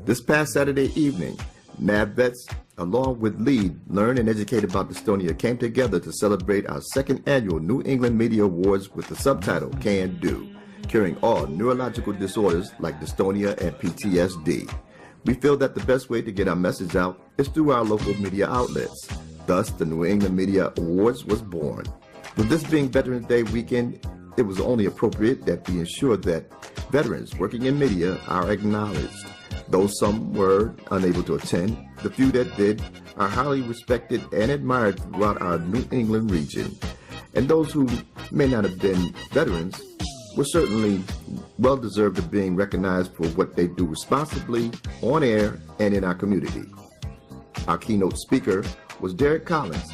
This past Saturday evening, NAB vets, along with LEAD, Learn and Educate About Dystonia, came together to celebrate our second annual New England Media Awards with the subtitle, Can Do, curing all neurological disorders like dystonia and PTSD. We feel that the best way to get our message out is through our local media outlets. Thus, the New England Media Awards was born. With this being Veterans Day weekend, it was only appropriate that we ensure that veterans working in media are acknowledged. Though some were unable to attend, the few that did are highly respected and admired throughout our New England region. And those who may not have been veterans were certainly well deserved of being recognized for what they do responsibly on air and in our community. Our keynote speaker was Derek Collins,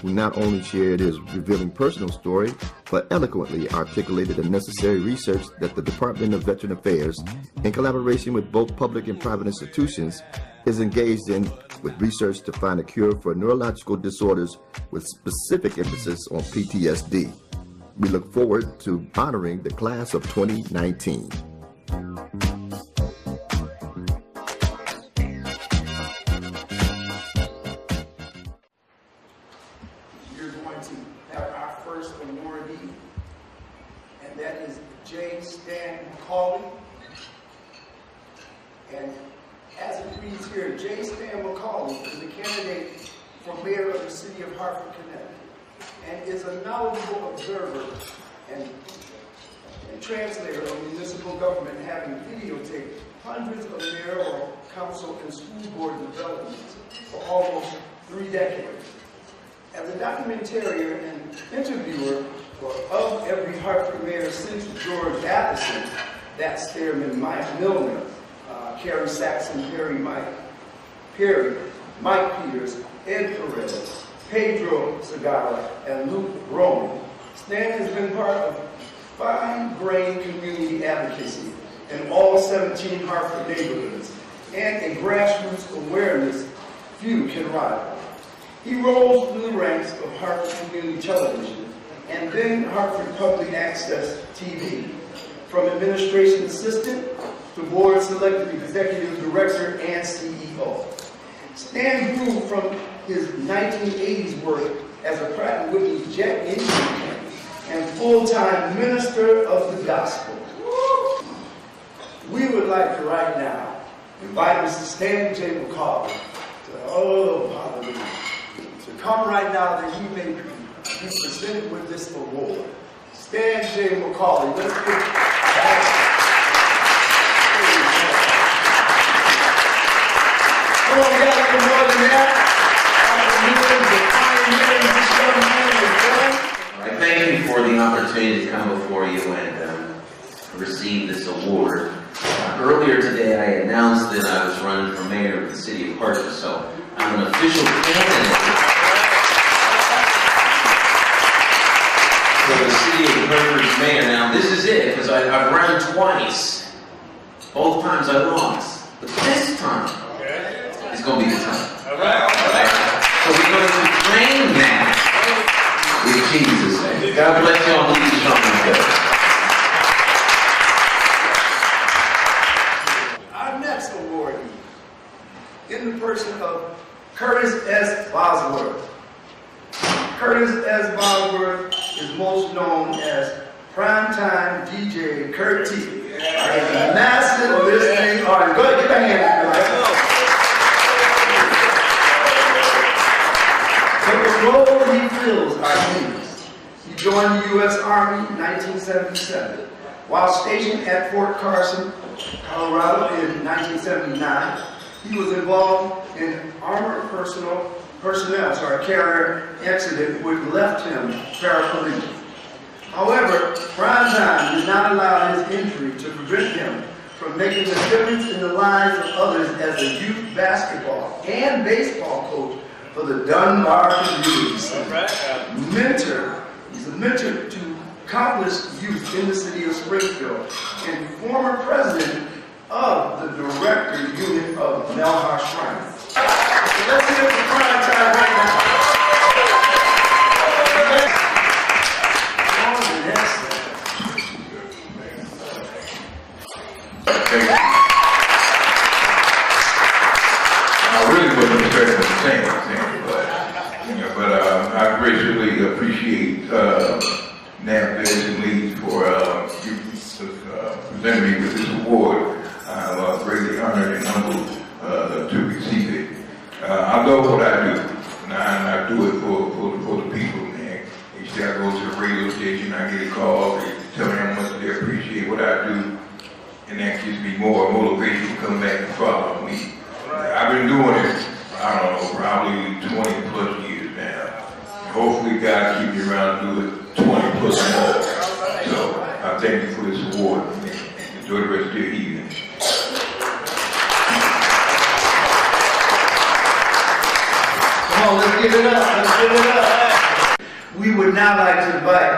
who not only shared his revealing personal story, but eloquently articulated the necessary research that the Department of Veteran Affairs, in collaboration with both public and private institutions, is engaged in with research to find a cure for neurological disorders with specific emphasis on PTSD. We look forward to honoring the class of 2019. And as it reads here, J. Stan McCauley is a candidate for mayor of the city of Hartford, Connecticut, and is a knowledgeable observer and translator of municipal government, having videotaped hundreds of mayoral, council, and school board developments for almost 3 decades. As a documentarian and interviewer of every Hartford mayor since George Addison, that Spearman, Mike Milner, Kerry Saxon, Perry, Mike Peters, Ed Perez, Pedro Segarra, and Luke Roman, Stan has been part of fine-grained community advocacy in all 17 Hartford neighborhoods and a grassroots awareness few can rival. He rose through the ranks of Hartford Community Television and then Hartford Public Access TV, from administration assistant to board selected executive director and CEO. Stan grew from his 1980s work as a Pratt & Whitney jet engine mechanic and full-time minister of the gospel. We would like to right now invite Mr. Stan J. McCauley to come right now that he may be presented with this award. Stan J. McCauley, let's give we got a little more than that. I thank you for the opportunity to come before you and receive this award. Earlier today, I announced that I was running for mayor of the city of Hartford, so I'm an official candidate for the city of Hartford's mayor. Now, this is it, because I've run twice. Both times I lost, but this time, it's going to be the time. All right. So we're going to claim that in Jesus' name. God bless you all. Please jump in. Our next awardee, in the person of Curtis S. Bosworth. Curtis S. Bosworth is most known as primetime DJ Kurt T. A massive listening audience. Go ahead, get that hand. But the role he fills are huge. He joined the U.S. Army in 1977. While stationed at Fort Carson, Colorado in 1979, he was involved in armored personnel carrier incident which left him paraplegic. However, prime time did not allow his injury to prevent him from making a difference in the lives of others as a youth basketball and baseball coach for the Dunbar community. He's a mentor to countless youth in the city of Springfield and former president of the director unit of Melhar Shrine. So let's hear it for prime time right now. I really wasn't expecting to say anything, but I greatly appreciate NAVVETS and Lee for presenting me with this award. I'm greatly honored and humbled to receive it. I love what I do, and I do it for the people, man. Each day I go to the radio station, I get a call, they tell me how much they appreciate what I do, and that gives me more motivation to come back and follow me. I've been doing it, I don't know, probably 20 plus years now. Hopefully God keep me around to do it 20 plus more. So I thank you for this award, and enjoy the rest of your evening. Come on, let's give it up, let's give it up. We would now like to invite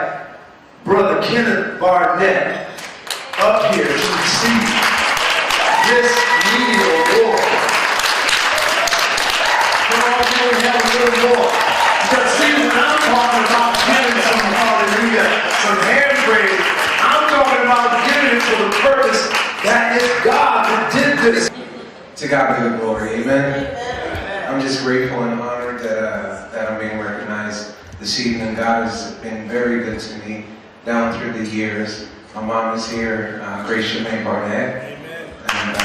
Brother Kenneth Barnett up here to receive this media award. Come on, we have a little more. Because see, when I'm talking about giving some hallelujah, some hand praise, I'm talking about giving it for the purpose that is God that did this. To God be the glory, amen. I'm just grateful and honored that I'm being recognized this evening. God has been very good to me down through the years. My mom is here, Grace May Barnett. Amen. And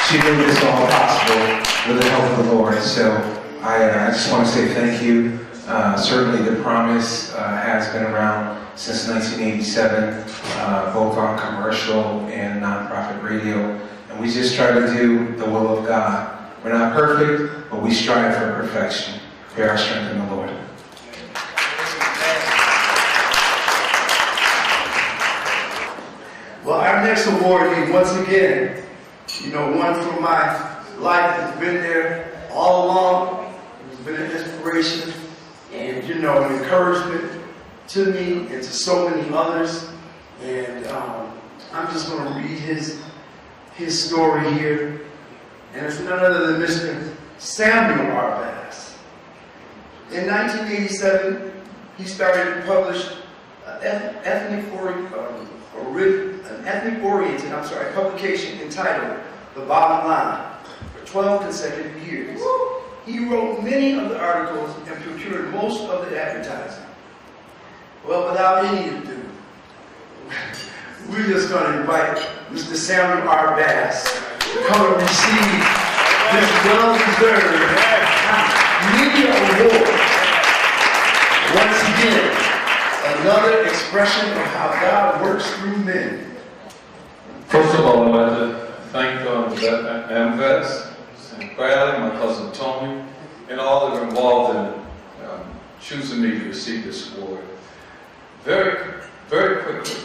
she made this all possible with the help of the Lord. So I just want to say thank you. Certainly the promise has been around since 1987, both on commercial and nonprofit radio. And we just try to do the will of God. We're not perfect, but we strive for perfection. Pray our strength in the Lord. Well, our next awardee, once again, one for my life has been there all along. It's been an inspiration and, an encouragement to me and to so many others. And I'm just going to read his story here. And it's none other than Mr. Samuel R. Bass. In 1987, he started to publish an ethnic-oriented publication entitled The Bottom Line for 12 consecutive years. He wrote many of the articles and procured most of the advertising. Well, without any ado, we're just going to invite Mr. Samuel R. Bass to come and receive this well-deserved media award. Once again, another expression of how God works through men. First of all, I'd like to thank NAVVETS, St. Bradley, my cousin Tony, and all that are involved in choosing me to receive this award. Very, very quickly,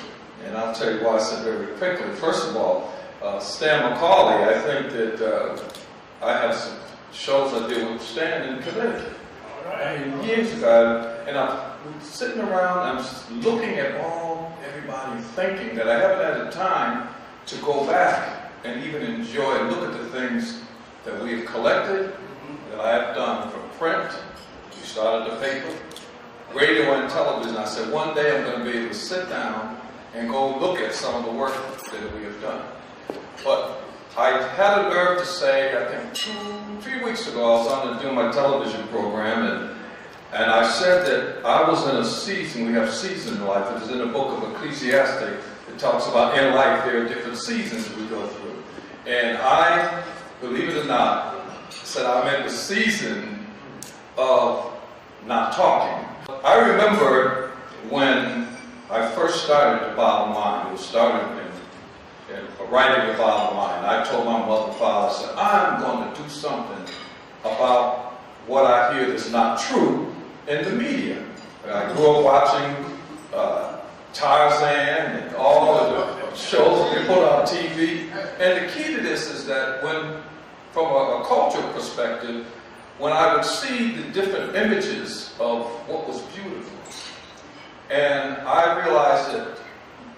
and I'll tell you why I said very quickly. First of all, Stan McCauley, I think that I have some shows I did with Stan in Connecticut. Years ago, and I'm sitting around, I'm just looking at everybody thinking that I haven't had the time to go back and even enjoy and look at the things that we have collected, that I have done from print. We started the paper, radio and television. I said one day I'm going to be able to sit down and go look at some of the work that we have done. But I had a nerve to say, I think 3 weeks ago, I was on to do my television program, and I said that I was in a season, we have season in life, it is in the book of Ecclesiastes, it It talks about in life there are different seasons we go through. And I, believe it or not, said I'm in the season of not talking. I remember when I first started the bottom line, it was started in writing the bottom line. I told my mother and father, I said, I'm going to do something about what I hear that's not true in the media. And I grew up watching Tarzan and all of the shows they put on TV. And the key to this is that when, from a cultural perspective, when I would see the different images of what was beautiful, and I realized that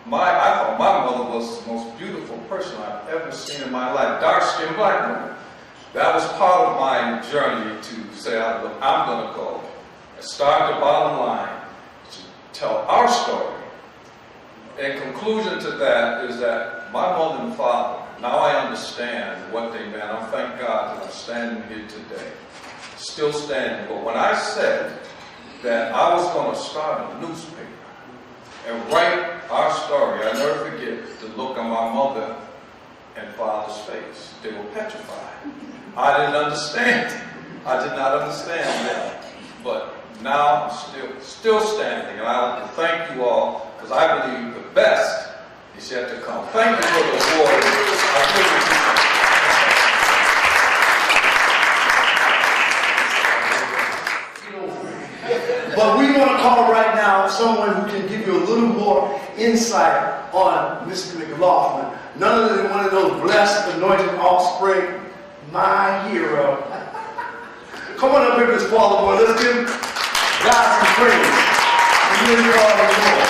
I thought my mother was the most beautiful person I've ever seen in my life, dark-skinned black woman. That was part of my journey to say, I'm going to go and start the bottom line to tell our story. In conclusion to that is that my mother and father, now I understand what they meant. I thank God that I'm standing here today, still standing. But when I said that I was going to start a newspaper and write our story, I never forget the look on my mother and father's face. They were petrified. I didn't understand. I did not understand that. But now I'm still standing, and I want to thank you all, because I believe the best is yet to come. Thank you for the award. I really appreciate it. But we want to call right now someone who can give you a little more insight on Mr. McLaughlin. None other than one of those blessed, anointed offspring, my hero. Come on up here, Miss Baltimore. Let's give God some praise. And then call him more.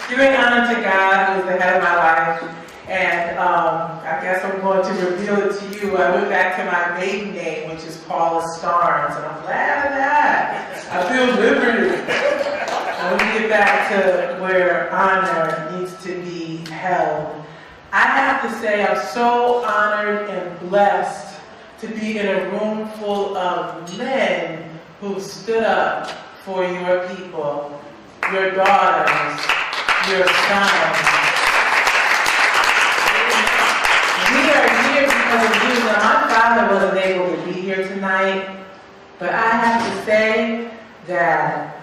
Giving honor to God, who is the head of my life. And I guess I'm going to reveal it to you. I went back to my maiden name, which is Paula Starnes, and I'm glad of that. I feel liberated. Let me get back to where honor needs to be held. I have to say I'm so honored and blessed to be in a room full of men who stood up for your people, your daughters, your sons. We are here because of you. Now, my father wasn't able to be here tonight, but I have to say that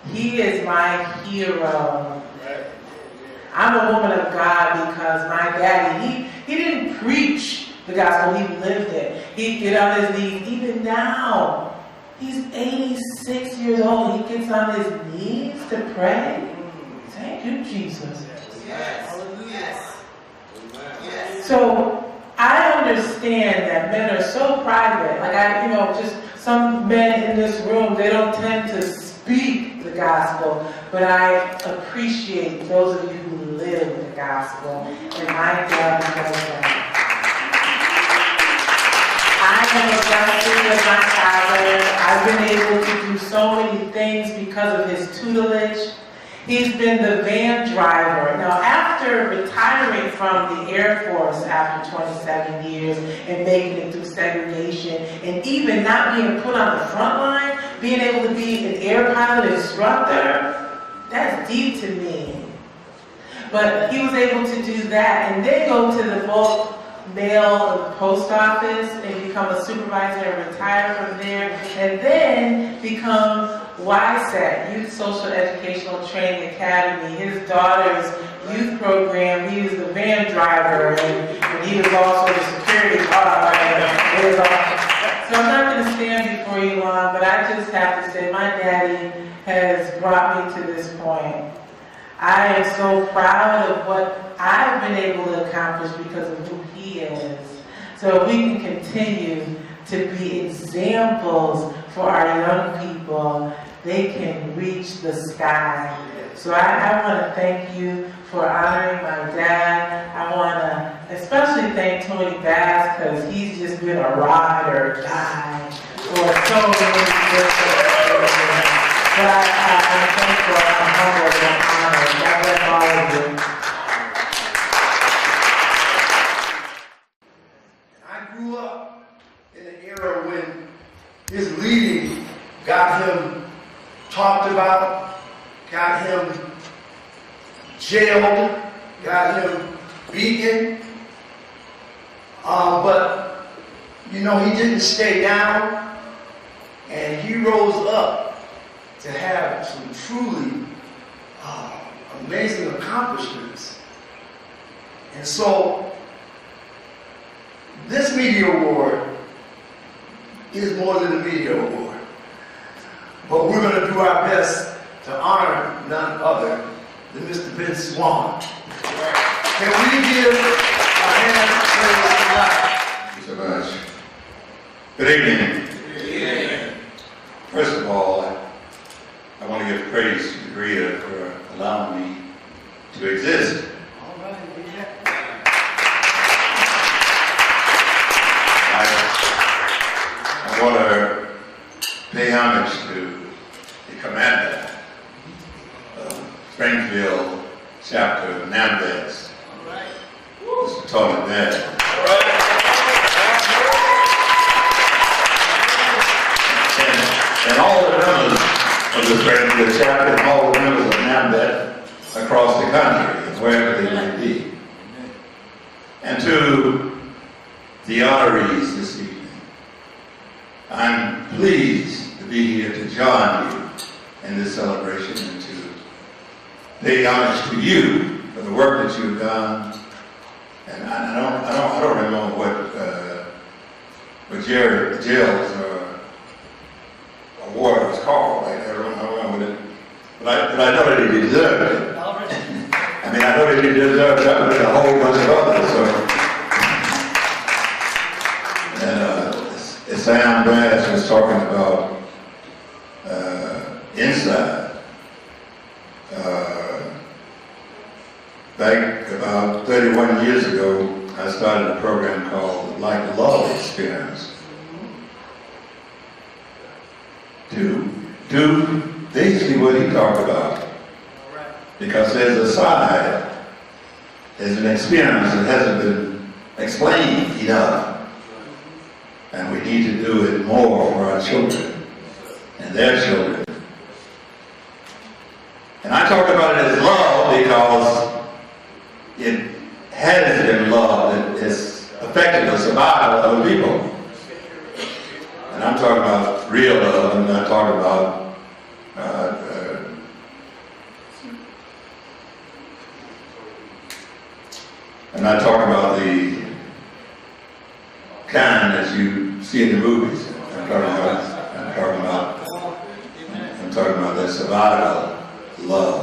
he is my hero. I'm a woman of God because my daddy, he didn't preach the gospel, he lived it. He'd get on his knees. Even now, he's 86 years old. He gets on his knees to pray. Thank you, Jesus. Yes. So I understand that men are so private. Like just some men in this room, they don't tend to speak the gospel, but I appreciate those of you who live the gospel, and my God does that. I am a blessing with my father. I've been able to do so many things because of his tutelage. He's been the van driver. Now, after retiring from the Air Force after 27 years and making it through segregation, and even not being put on the front line, being able to be an air pilot instructor, that's deep to me. But he was able to do that and then go to the bulk mail of the post office and become a supervisor and retire from there, and then become YSET, Youth Social Educational Training Academy, his daughter's youth program. He was the van driver, and he was also the security guard. So I'm not going to stand before you long, but I just have to say my daddy has brought me to this point. I am so proud of what I've been able to accomplish because of who he is. So if we can continue to be examples for our young people, they can reach the sky. So I want to thank you for honoring my dad. I want to especially thank Tony Bass because he's just been a ride or die for so many years. But I'm thankful, I'm humbled, and honored. God bless all of you. I grew up in an era when his leading got him talked about, got him jailed, got him beaten. But, you know, he didn't stay down, and he rose up to have some truly amazing accomplishments. And so, this media award is more than a media award. But we're going to do our best to honor none other than Mr. Ben Swan. Can we give a hand praise to God? Thank you so much. Good evening. Good evening. First of all, I want to give praise to Rita for allowing me to exist. All right, I want to pay homage to the commander of Springfield chapter of NAMVETS, Mr. Tony Bennett. And all the members of the Springfield chapter and all the members of NAMVET across the country, and wherever they may be. And to the honorees this evening, I'm pleased to be here to join you in this celebration and to pay homage to you for the work that you've done. And I don't remember what Jail's award was called. I don't remember it, but I know that he deserved it. I mean, I know that he deserved that, but a whole bunch of others. So, and Sam Brass was talking about inside. Back about 31 years ago, I started a program called Like Love Experience. To do basically what he talked about. Because there's a side, there's an experience that hasn't been explained enough. And we need to do it more for our children and their children. And I talk about it as love because it has been love that has affected the survival of other people. And I'm talking about real love, I'm not talking about I'm not talking about the kind that you see in the movies. I'm talking about that survival love.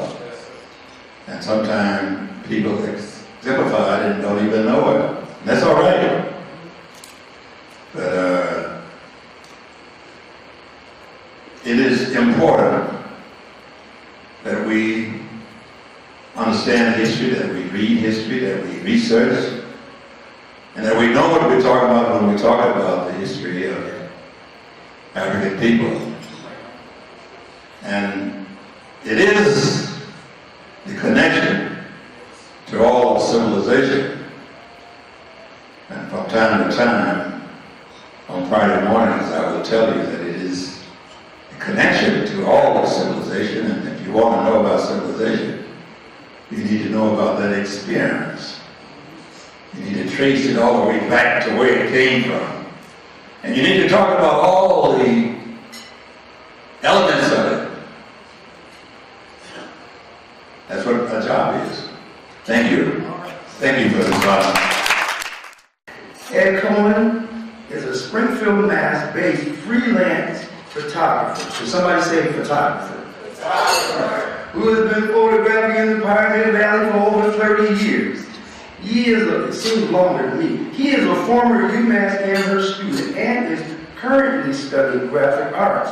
And sometimes people exemplify it and don't even know it. And that's all right. But it is important that we understand history, that we read history, that we research, and that we know what we're talking about when we talk about the history of African people. And it is the connection to all of civilization. And from time to time, on Friday mornings, I will tell you that it is a connection to all of civilization, and if you want to know about civilization, you need to know about that experience. You need to trace it all the way back to where it came from. And you need to talk about all the elements of it. That's what our job is. Thank you. Thank you for this honor. Ed Cohen is a Springfield, Mass-based freelance photographer. Should somebody say photographer? Who has been photographing in the Pioneer Valley for over 30 years. He is it seems longer than me. He is a former UMass Amherst student and is currently studying graphic arts,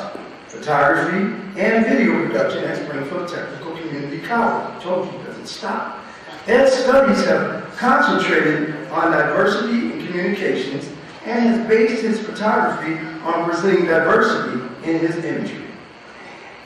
photography, and video production at Springfield Technical Community College. I told you, it doesn't stop. Ed's studies have concentrated on diversity in communications and has based his photography on pursuing diversity in his imagery.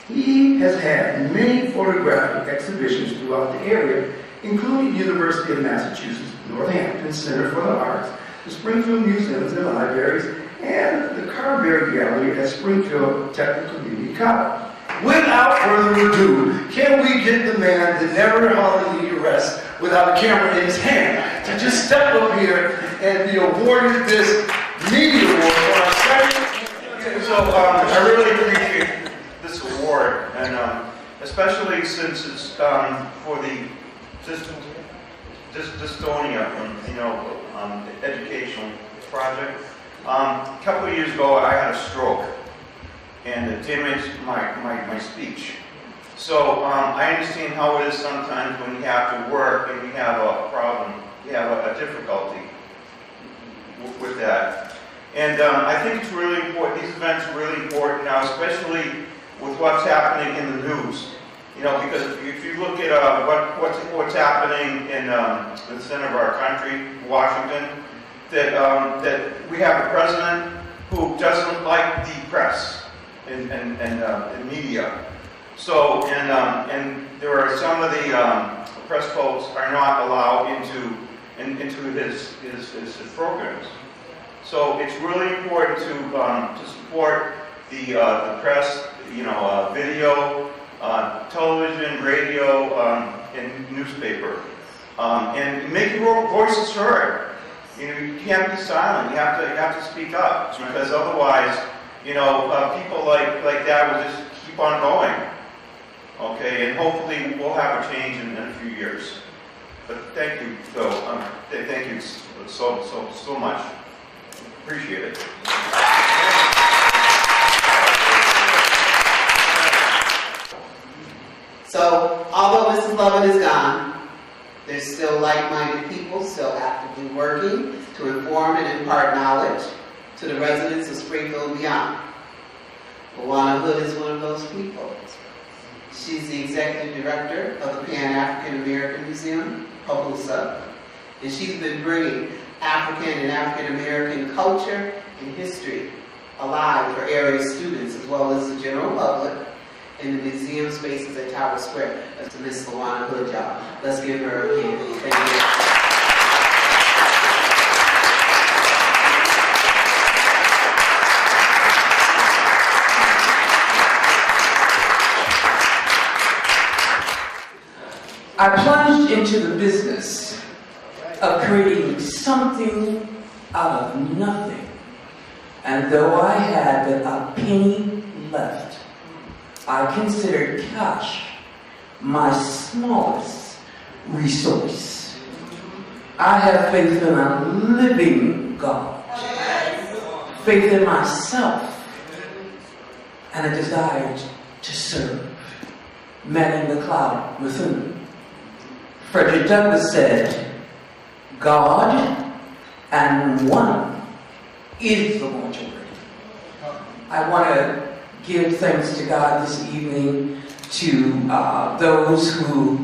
He has had many photographic exhibitions throughout the area, including University of Massachusetts, Northampton Center for the Arts, the Springfield Museums and Libraries, and the Carberry Gallery at Springfield Technical Community College. without further ado, can we get the man that never hardly rests without a camera in his hand to just step up here and be awarded this media award for our second? So I really appreciate this award, and especially since it's for the dystonia, educational project. A couple of years ago, I had a stroke, and it damaged my speech. So I understand how it is sometimes when you have to work and you have a problem, you have a difficulty with that. And I think it's really important, these events are really important now, especially with what's happening in the news. Because if you look at what's happening in the center of our country, Washington, that we have a president who doesn't like the press and media. So, and there are some of the press folks are not allowed into his programs. So it's really important to support the press, video, television, radio, and newspaper, and make your voices heard. You can't be silent. You have to speak up, because otherwise, people like that will just keep on going. Okay, and hopefully we'll have a change in a few years. But thank you, though. Thank you so much. Appreciate it. So, although Mrs. Lovett is gone, there's still like-minded people still actively working to inform and impart knowledge to the residents of Springfield and beyond. Luana Hood is one of those people. She's the executive director of the Pan-African American Museum, PALUSA, and she's been bringing African and African American culture and history alive for area students as well as the general public in the museum spaces at Tower Square. That's Miss Luana Hood, y'all. Let's give her a hand. Thank you. I plunged into the business of creating something out of nothing. And though I had but a penny left, I considered cash my smallest resource. I have faith in a living God, faith in myself, and a desire to serve. Man in the cloud within. Frederick Douglass said, God and one is the majority. I want to give thanks to God this evening to those who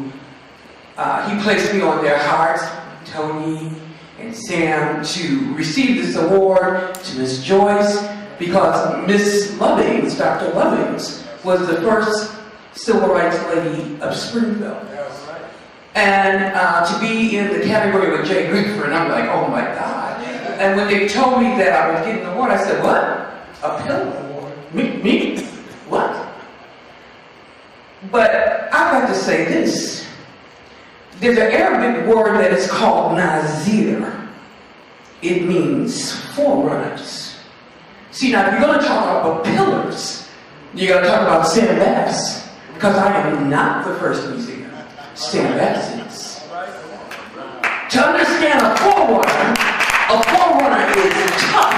He placed me on their hearts, Tony and Sam, to receive this award, to Miss Joyce, because Miss Lovings, Dr. Lovings, was the first civil rights lady of Springfield. And to be in the category with Jay Griffin, I'm like, oh my God. And when they told me that I was getting the award, I said, what? A Pillar Award? Me? What? But I'd like to say this. There's an Arabic word that is called Nazir. It means forerunners. See, now if you're going to talk about pillars, you got to talk about Sam Bass, because I am not the first museum. Sam Bass is. To understand a forerunner is tough.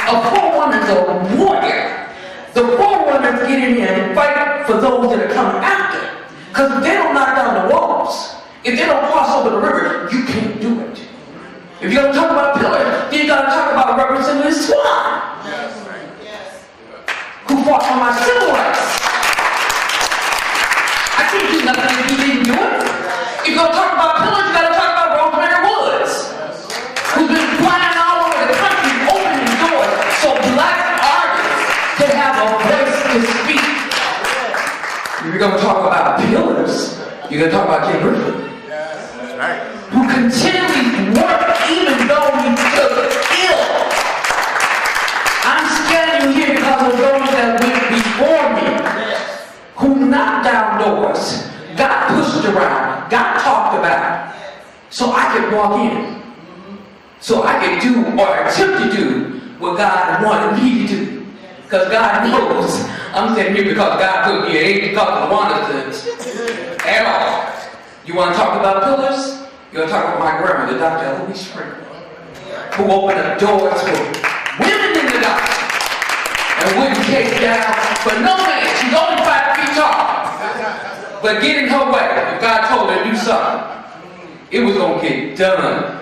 A forerunner is a warrior. The forerunners get in here and fight for those that are coming after. Because if they don't knock down the walls, if they don't cross over the river, you can't do it. If you're going to talk about pillars, then you got to talk about Representative Swan, who fought for my civil rights. I can't do nothing if he didn't do it. If you're going to talk about pillars, you got to talk about Rosemary Woods, who's been flying all over the country, opening doors so black artists can have a voice to speak. If you're going to talk about pillars, you're going to talk about Jay Griffin, who continually worked even though he took ill. I'm standing here because of those that went before me. doors, got pushed around, got talked about, so I could walk in. So I could do or attempt to do what God wanted me to do. Because God knows I'm sitting here because God put me here. Ain't because I wanted to at all. You want to talk about pillars? You want to talk about my grandmother, Dr. Louise Sprinkle, who opened up doors for women in the doctor and wouldn't take down for no man. She's only 5 feet tall. But get in her way. If God told her to do something, it was going to get done.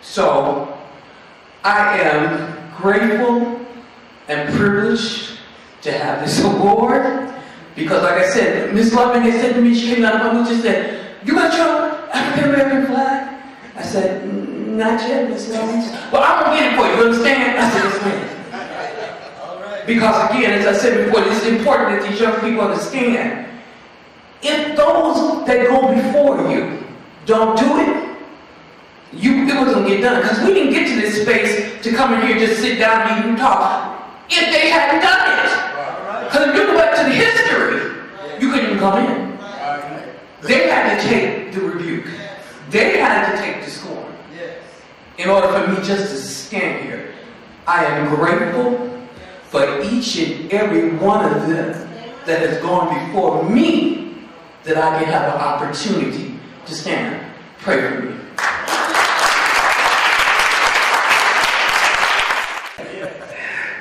So, I am grateful and privileged to have this award because, like I said, Miss Loving had said to me, she came out of my booth and said, "You got your African American flag?" I said, "Not yet, Miss Loving." "Well, I'm going to get it for you, you understand?" I said, "Yes, ma'am." Because again, as I said before, it's important that these young people understand, if those that go before you don't do it, it wasn't going to get done. Because we didn't get to this space to come in here and just sit down and even talk if they hadn't done it. Because if you go back to the history, you couldn't even come in. They had to take the rebuke. They had to take the scorn. In order for me just to stand here. I am grateful for each and every one of them that has gone before me, that I can have an opportunity to stand. Pray for me.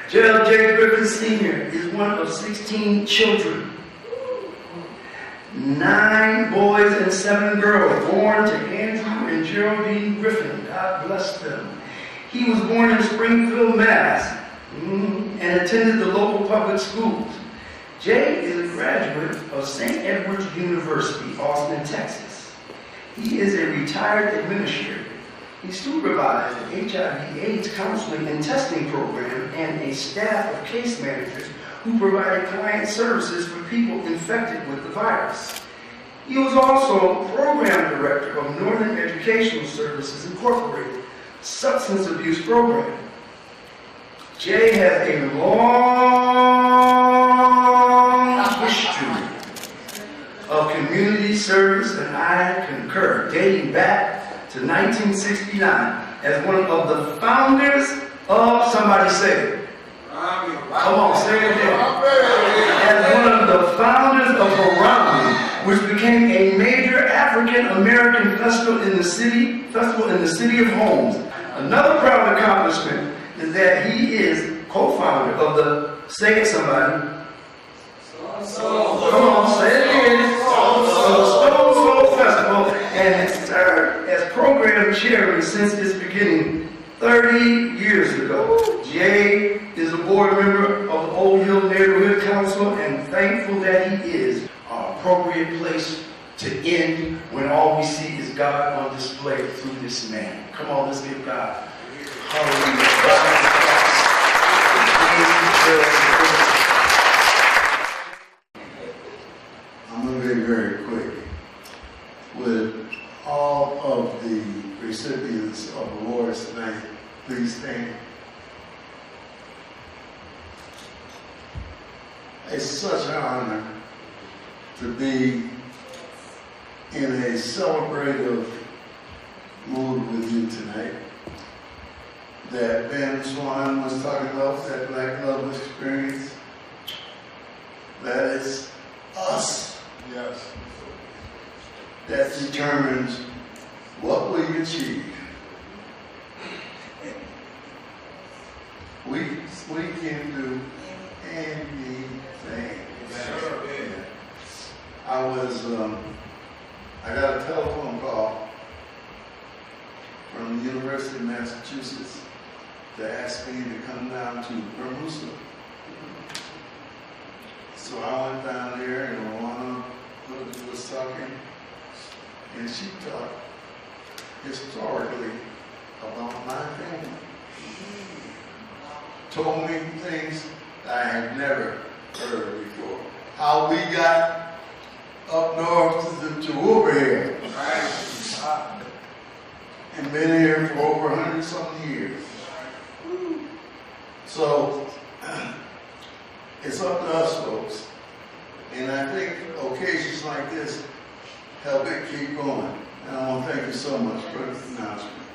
Gerald J. Griffin Sr. is one of 16 children. 9 boys and 7 girls born to Andrew and Geraldine Griffin. God bless them. He was born in Springfield, Mass. And attended the local public schools. Jay is a graduate of St. Edward's University, Austin, Texas. He is a retired administrator. He supervised an HIV/AIDS counseling and testing program and a staff of case managers who provided client services for people infected with the virus. He was also program director of Northern Educational Services Incorporated, substance abuse program. Jay has a long history of community service, and I concur, dating back to 1969 as one of the founders of, somebody say it. Come on, say it again. As one of the founders of Harambe, which became a major African American festival in the city of Homs. Another proud accomplishment is that he is co-founder of the, say it somebody. Come on, say it again. Of the Stone Soul Festival, and has served as program chairman since its beginning 30 years ago. Jay is a board member of the Old Hill Neighborhood Council, and thankful that he is an appropriate place to end when all we see is God on display through this man. Come on, let's give God. Hallelujah. I'm going to be very quick. With all of the recipients of awards tonight, please stand. It's such an honor to be in a celebrative mood with you tonight. That Ben Swan was talking about, that Black Love experience, that it's us. Yes. That determines what we achieve. We can do anything. I got a telephone call from the University of Massachusetts to ask me to come down to Hermosa. So I went down there, and Luana was talking, and she talked historically about my family. Told me things that I had never heard before. How we got up north to over here. Right. And been here for over 100-something years. So it's up to us, folks. And I think occasions like this help it keep going. And I want to thank you so much for the announcement.